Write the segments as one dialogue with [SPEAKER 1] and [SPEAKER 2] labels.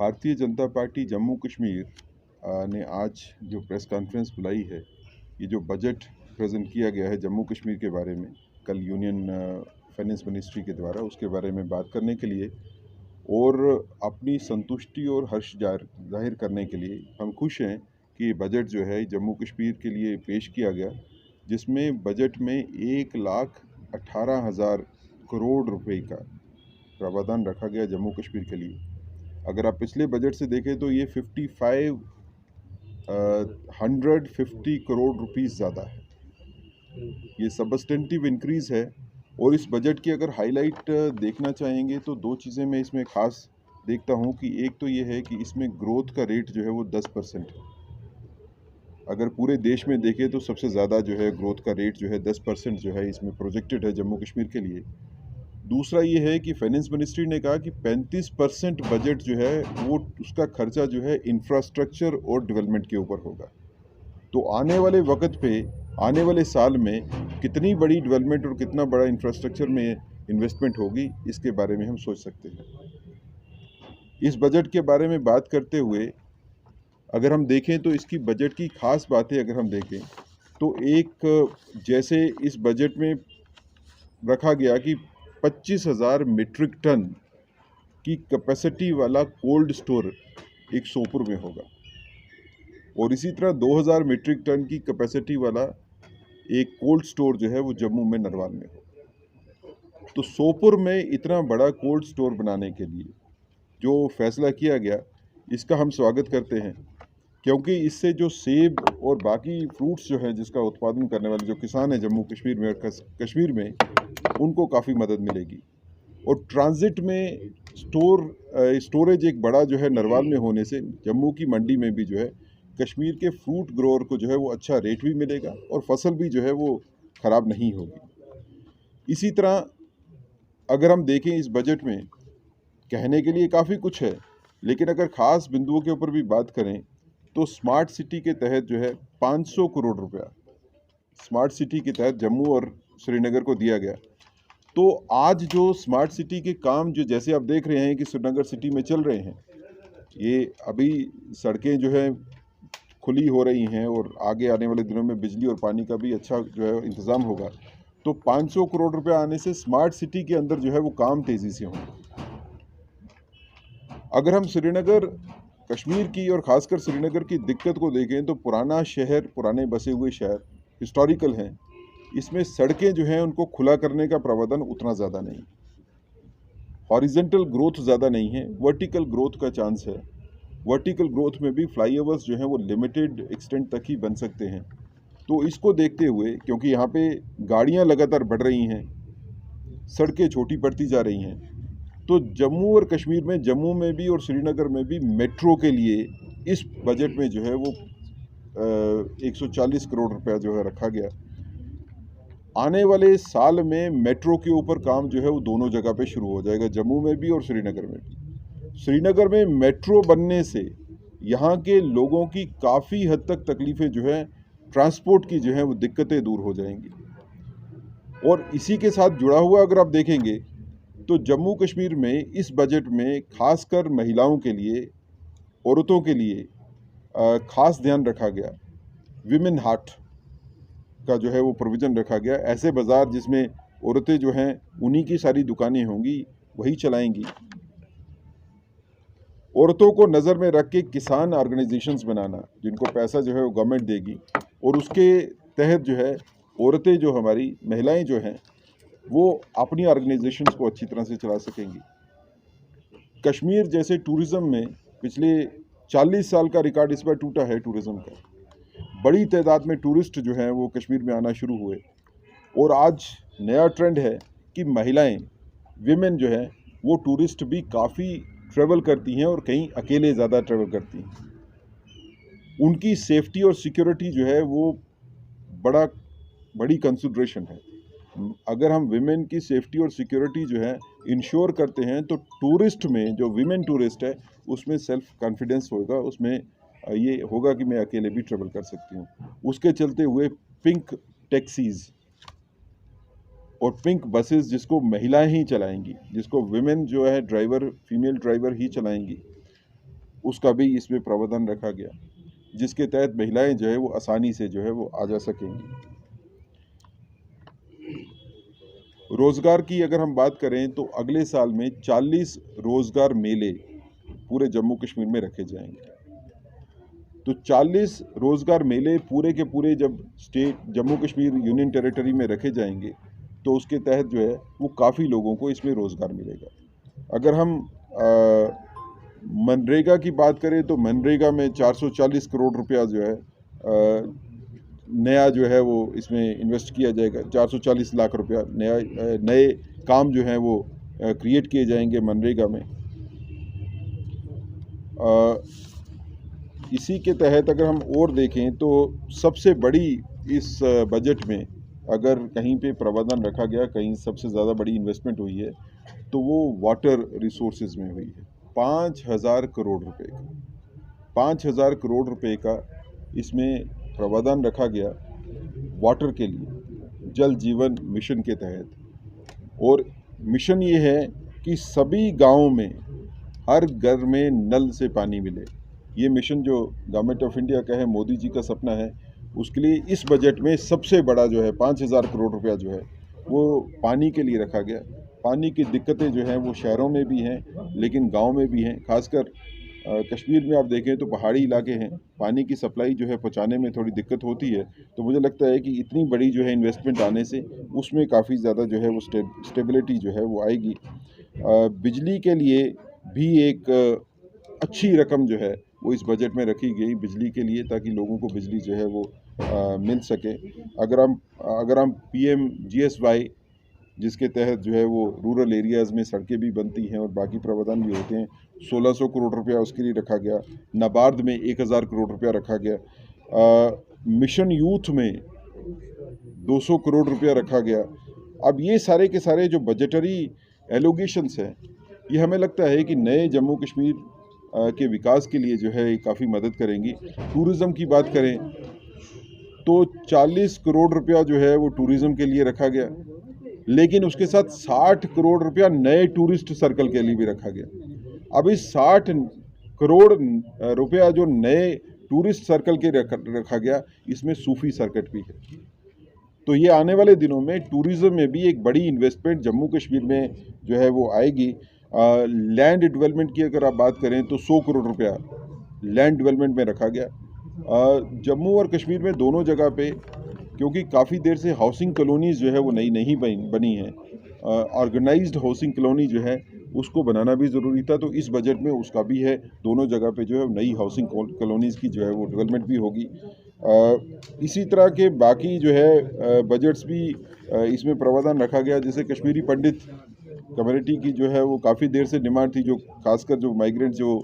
[SPEAKER 1] Bharatiya Janata party Jammu Kashmir ने आज जो प्रेस कॉन्फ्रेंस बुलाई है, ये जो बजट प्रेजेंट किया गया है जम्मू कश्मीर के बारे में कल यूनियन फाइनेंस मिनिस्ट्री के द्वारा, उसके बारे में बात करने के लिए और अपनी संतुष्टि और हर्ष जाहिर करने के लिए हम खुश हैं कि ये बजट जो है जम्मू कश्मीर के लिए पेश किया गया, जिसमें बजट में 1,18,000 करोड़ रुपए का प्रावधान रखा गया जम्मू कश्मीर के लिए। अगर आप पिछले बजट से देखें तो ये 150 करोड़ रुपीस ज़्यादा है। ये सबस्टेंटिव इंक्रीज़ है। और इस बजट की अगर हाईलाइट देखना चाहेंगे तो दो चीज़ें मैं इसमें ख़ास देखता हूँ कि एक तो ये है कि इसमें ग्रोथ का रेट जो है वो 10% है। अगर पूरे देश में देखें तो सबसे ज़्यादा जो है ग्रोथ का रेट जो है 10% जो है इसमें प्रोजेक्टेड है जम्मू कश्मीर के लिए। दूसरा ये है कि फाइनेंस मिनिस्ट्री ने कहा कि 35% बजट जो है वो उसका खर्चा जो है इंफ्रास्ट्रक्चर और डेवलपमेंट के ऊपर होगा। तो आने वाले वक्त पे, आने वाले साल में कितनी बड़ी डेवलपमेंट और कितना बड़ा इंफ्रास्ट्रक्चर में इन्वेस्टमेंट होगी, इसके बारे में हम सोच सकते हैं। इस बजट के बारे में बात करते हुए अगर हम देखें तो इसकी बजट की खास बातें अगर हम देखें तो एक, जैसे इस बजट में रखा गया कि 25,000 मीट्रिक टन की कैपेसिटी वाला कोल्ड स्टोर एक सोपुर में होगा और इसी तरह 2,000 मीट्रिक टन की कैपेसिटी वाला एक कोल्ड स्टोर जो है वो जम्मू में नरवाल में होगा। तो सोपुर में इतना बड़ा कोल्ड स्टोर बनाने के लिए जो फैसला किया गया, इसका हम स्वागत करते हैं, क्योंकि इससे जो सेब और बाकी फ्रूट्स जो हैं जिसका उत्पादन करने वाले जो किसान हैं जम्मू कश्मीर में और कश्मीर में, उनको काफ़ी मदद मिलेगी। और ट्रांजिट में स्टोरेज एक बड़ा जो है नरवाल में होने से जम्मू की मंडी में भी जो है कश्मीर के फ्रूट ग्रोअर को जो है वो अच्छा रेट भी मिलेगा और फसल भी जो है वो ख़राब नहीं होगी। इसी तरह अगर हम देखें इस बजट में कहने के लिए काफ़ी कुछ है, लेकिन अगर ख़ास बिंदुओं के ऊपर भी बात करें तो स्मार्ट सिटी के तहत जो है 500 करोड़ रुपया स्मार्ट सिटी के तहत जम्मू और श्रीनगर को दिया गया। तो आज जो स्मार्ट सिटी के काम जो जैसे आप देख रहे हैं कि श्रीनगर सिटी में चल रहे हैं, ये अभी सड़कें जो है खुली हो रही हैं और आगे आने वाले दिनों में बिजली और पानी का भी अच्छा जो है इंतज़ाम होगा। तो 500 करोड़ रुपया आने से स्मार्ट सिटी के अंदर जो है वो काम तेज़ी से होंगे। अगर हम श्रीनगर कश्मीर की और ख़ासकर श्रीनगर की दिक्कत को देखें तो पुराना शहर, पुराने बसे हुए शहर हिस्टोरिकल हैं, इसमें सड़कें जो हैं उनको खुला करने का प्रावधान उतना ज़्यादा नहीं, हॉरिजेंटल ग्रोथ ज़्यादा नहीं है, वर्टिकल ग्रोथ का चांस है। वर्टिकल ग्रोथ में भी फ्लाईओवर्स जो हैं वो लिमिटेड एक्सटेंट तक ही बन सकते हैं। तो इसको देखते हुए, क्योंकि यहाँ पे गाड़ियाँ लगातार बढ़ रही हैं, सड़कें छोटी पड़ती जा रही हैं, तो जम्मू और कश्मीर में, जम्मू में भी और श्रीनगर में भी मेट्रो के लिए इस बजट में जो है वो 140 करोड़ रुपया जो है रखा गया। आने वाले साल में मेट्रो के ऊपर काम जो है वो दोनों जगह पे शुरू हो जाएगा, जम्मू में भी और श्रीनगर में भी। श्रीनगर में मेट्रो बनने से यहाँ के लोगों की काफ़ी हद तक तकलीफ़ें जो है ट्रांसपोर्ट की जो है वो दिक्कतें दूर हो जाएंगी। और इसी के साथ जुड़ा हुआ अगर आप देखेंगे तो जम्मू कश्मीर में इस बजट में खासकर महिलाओं के लिए, औरतों के लिए खास ध्यान रखा गया। विमेन हाट का जो है वो प्रोविज़न रखा गया। ऐसे बाज़ार जिसमें औरतें जो हैं उन्हीं की सारी दुकानें होंगी, वही चलाएंगी। औरतों को नज़र में रख के किसान ऑर्गेनाइजेशंस बनाना, जिनको पैसा जो है वो गवर्नमेंट देगी और उसके तहत जो है औरतें, जो हमारी महिलाएं जो हैं, वो अपनी ऑर्गेनाइजेशंस को अच्छी तरह से चला सकेंगी। कश्मीर जैसे टूरिज़्म में पिछले 40 साल का रिकॉर्ड इस बार टूटा है टूरिज़्म का। बड़ी तादाद में टूरिस्ट जो हैं वो कश्मीर में आना शुरू हुए और आज नया ट्रेंड है कि महिलाएं, विमेन जो हैं वो टूरिस्ट भी काफ़ी ट्रैवल करती हैं और कहीं अकेले ज़्यादा ट्रैवल करती हैं। उनकी सेफ्टी और सिक्योरिटी जो है वो बड़ी कंसिडरेशन है। अगर हम विमेन की सेफ्टी और सिक्योरिटी जो है इंश्योर करते हैं तो टूरिस्ट में, जो विमेन टूरिस्ट है, उसमें सेल्फ कॉन्फिडेंस होगा, उसमें ये होगा कि मैं अकेले भी ट्रेवल कर सकती हूँ। उसके चलते हुए पिंक टैक्सीज़ और पिंक बसेस जिसको महिलाएं ही चलाएंगी, जिसको विमेन जो है ड्राइवर, फीमेल ड्राइवर ही चलाएंगी, उसका भी इसमें प्रावधान रखा गया, जिसके तहत महिलाएं जो है वो आसानी से जो है वो आ जा सकेंगी। रोज़गार की अगर हम बात करें तो अगले साल में 40 रोज़गार मेले पूरे जम्मू कश्मीर में रखे जाएंगे। तो 40 रोज़गार मेले पूरे के पूरे जब state Jammu Kashmir union territory में रखे जाएंगे तो उसके तहत जो है वो काफ़ी लोगों को इसमें रोज़गार मिलेगा। अगर हम मनरेगा की बात करें तो मनरेगा में 440 करोड़ रुपया जो है नया जो है वो इसमें इन्वेस्ट किया जाएगा। 440 लाख रुपया नए काम जो हैं वो क्रिएट किए जाएंगे मनरेगा में। इसी के तहत अगर हम और देखें तो सबसे बड़ी इस बजट में अगर कहीं पे प्रावधान रखा गया, कहीं सबसे ज़्यादा बड़ी इन्वेस्टमेंट हुई है तो वो वाटर रिसोर्सेज में हुई है। 5,000 करोड़ रुपए का 5,000 करोड़ रुपए का इसमें प्रावधान रखा गया वाटर के लिए, जल जीवन मिशन के तहत। और मिशन ये है कि सभी गांवों में हर घर में नल से पानी मिले। ये मिशन जो गवर्नमेंट ऑफ इंडिया का है, मोदी जी का सपना है, उसके लिए इस बजट में सबसे बड़ा जो है 5,000 करोड़ रुपया जो है वो पानी के लिए रखा गया। पानी की दिक्कतें जो हैं वो शहरों में भी हैं लेकिन गांव में भी हैं। खासकर कश्मीर में आप देखें तो पहाड़ी इलाके हैं, पानी की सप्लाई जो है पहुंचाने में थोड़ी दिक्कत होती है। तो मुझे लगता है कि इतनी बड़ी जो है इन्वेस्टमेंट आने से उसमें काफ़ी ज़्यादा जो है वो स्टेबिलिटी जो है वो आएगी। बिजली के लिए भी एक अच्छी रकम जो है वो इस बजट में रखी गई बिजली के लिए, ताकि लोगों को बिजली जो है वो मिल सके। अगर हम PMGSY जिसके तहत जो है वो रूरल एरियाज़ में सड़कें भी बनती हैं और बाकी प्रावधान भी होते हैं, 1600 करोड़ रुपया उसके लिए रखा गया। नाबार्ड में 1000 करोड़ रुपया रखा गया। मिशन यूथ में 200 करोड़ रुपया रखा गया। अब ये सारे के सारे जो बजटरी एलोगेशंस हैं, ये हमें लगता है कि नए जम्मू कश्मीर के विकास के लिए जो है काफ़ी मदद करेंगी। टूरिज़्म की बात करें तो 40 करोड़ रुपया जो है वो टूरिज़्म के लिए रखा गया, लेकिन उसके साथ 60 करोड़ रुपया नए टूरिस्ट सर्कल के लिए भी रखा गया। अब इस 60 करोड़ रुपया जो नए टूरिस्ट सर्कल के रखा गया, इसमें सूफी सर्किट भी है। तो ये आने वाले दिनों में टूरिज़्म में भी एक बड़ी इन्वेस्टमेंट जम्मू कश्मीर में जो है वो आएगी। लैंड डेवलपमेंट की अगर आप बात करें तो 100 करोड़ रुपया लैंड डेवलपमेंट में रखा गया। जम्मू और कश्मीर में दोनों जगह पे, क्योंकि काफ़ी देर से हाउसिंग कॉलोनीज़ जो है वो नई नहीं बनी हैं, ऑर्गेनाइज्ड हाउसिंग कॉलोनी जो है उसको बनाना भी ज़रूरी था, तो इस बजट में उसका भी है। दोनों जगह पे जो है नई हाउसिंग कॉलोनीज़ की जो है वो डेवलपमेंट भी होगी। इसी तरह के बाकी जो है बजट्स भी इसमें प्रावधान रखा गया। जैसे कश्मीरी पंडित कम्युनिटी की जो है वो काफ़ी देर से डिमांड थी, जो खासकर जो माइग्रेंट जो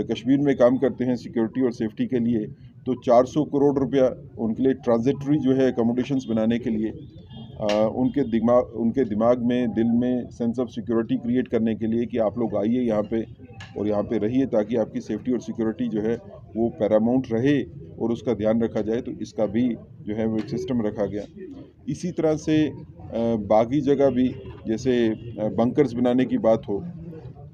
[SPEAKER 1] कश्मीर में काम करते हैं सिक्योरिटी और सेफ्टी के लिए, तो 400 करोड़ रुपया उनके लिए ट्रांजिटरी जो है अकोमोडेशंस बनाने के लिए, उनके दिमाग में, दिल में सेंस ऑफ सिक्योरिटी क्रिएट करने के लिए कि आप लोग आइए यहाँ पे और यहाँ पे रहिए, ताकि आपकी सेफ्टी और सिक्योरिटी जो है वो पैरामाउंट रहे और उसका ध्यान रखा जाए। तो इसका भी जो है वो एक सिस्टम रखा गया। इसी तरह से बाकी जगह भी, जैसे बंकर्स बनाने की बात हो,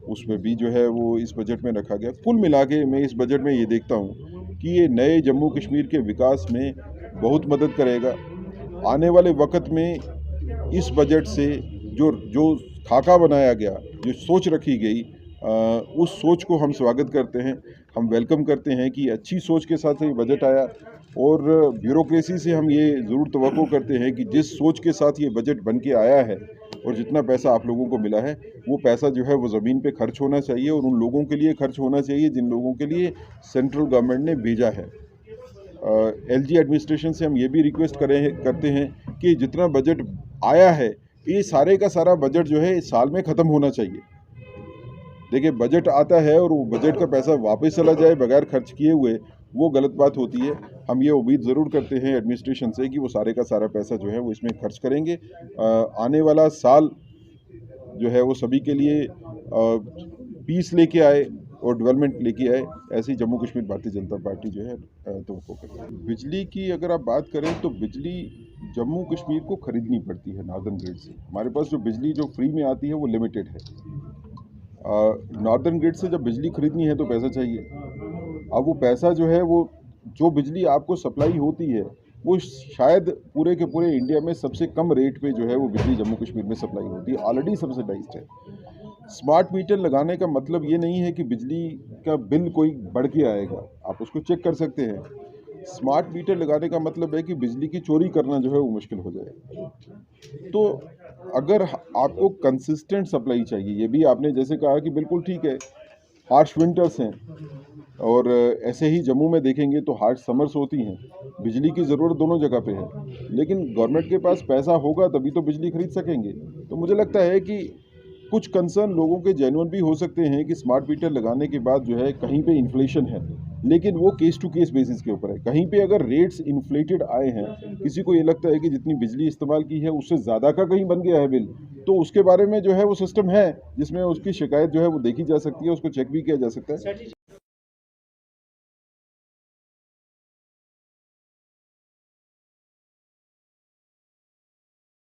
[SPEAKER 1] उसमें भी जो है वो इस बजट में रखा गया। कुल मिला के मैं इस बजट में ये देखता हूँ कि ये नए जम्मू कश्मीर के विकास में बहुत मदद करेगा। आने वाले वक्त में इस बजट से जो खाका बनाया गया, जो सोच रखी गई, उस सोच को हम स्वागत करते हैं, हम वेलकम करते हैं कि अच्छी सोच के साथ ये बजट आया। और ब्यूरोक्रेसी से हम ये ज़रूर तवक्को करते हैं कि जिस सोच के साथ ये बजट बन के आया है और जितना पैसा आप लोगों को मिला है, वो पैसा जो है वो ज़मीन पे खर्च होना चाहिए और उन लोगों के लिए खर्च होना चाहिए जिन लोगों के लिए सेंट्रल गवर्नमेंट ने भेजा है। LG एडमिनिस्ट्रेशन से हम ये भी रिक्वेस्ट करते हैं कि जितना बजट आया है, ये सारे का सारा बजट जो है इस साल में ख़त्म होना चाहिए। देखिए, बजट आता है और वो बजट का पैसा वापस चला जाए बगैर खर्च किए हुए, वो गलत बात होती है। हम ये उम्मीद ज़रूर करते हैं एडमिनिस्ट्रेशन से कि वो सारे का सारा पैसा जो है वो इसमें खर्च करेंगे। आने वाला साल जो है वो सभी के लिए पीस लेके आए और डेवलपमेंट लेके आए, ऐसी जम्मू कश्मीर भारतीय जनता पार्टी जो है तवक्को करती है। बिजली की अगर आप बात करें तो बिजली जम्मू कश्मीर को खरीदनी पड़ती है नॉर्दर्न ग्रिड से। हमारे पास जो बिजली जो फ्री में आती है वो लिमिटेड है। नॉर्दर्न ग्रिड से जब बिजली खरीदनी है तो पैसा चाहिए। अब वो पैसा जो है वो जो बिजली आपको सप्लाई होती है वो शायद पूरे के पूरे इंडिया में सबसे कम रेट पे जो है वो बिजली जम्मू कश्मीर में सप्लाई होती है, ऑलरेडी सब्सिडाइज्ड है। स्मार्ट मीटर लगाने का मतलब ये नहीं है कि बिजली का बिल कोई बढ़ के आएगा, आप उसको चेक कर सकते हैं। स्मार्ट मीटर लगाने का मतलब है कि बिजली की चोरी करना जो है वो मुश्किल हो जाएगा। तो अगर आपको कंसिस्टेंट सप्लाई चाहिए, ये भी आपने जैसे कहा कि बिल्कुल ठीक है, हार्श विंटर्स हैं और ऐसे ही जम्मू में देखेंगे तो हार्श समर्स होती हैं, बिजली की ज़रूरत दोनों जगह पे है, लेकिन गवर्नमेंट के पास पैसा होगा तभी तो बिजली खरीद सकेंगे। तो मुझे लगता है कि कुछ कंसर्न लोगों के जेन्युइन भी हो सकते हैं कि स्मार्ट मीटर लगाने के बाद जो है कहीं पे इन्फ्लेशन है, लेकिन वो केस टू केस बेसिस के ऊपर है। कहीं पे अगर रेट्स इन्फ्लेटेड आए हैं, किसी को ये लगता है कि जितनी बिजली इस्तेमाल की है उससे ज़्यादा का कहीं बन गया है बिल, तो उसके बारे में जो है वो सिस्टम है जिसमें उसकी शिकायत जो है वो देखी जा सकती है, उसको चेक भी किया जा सकता है।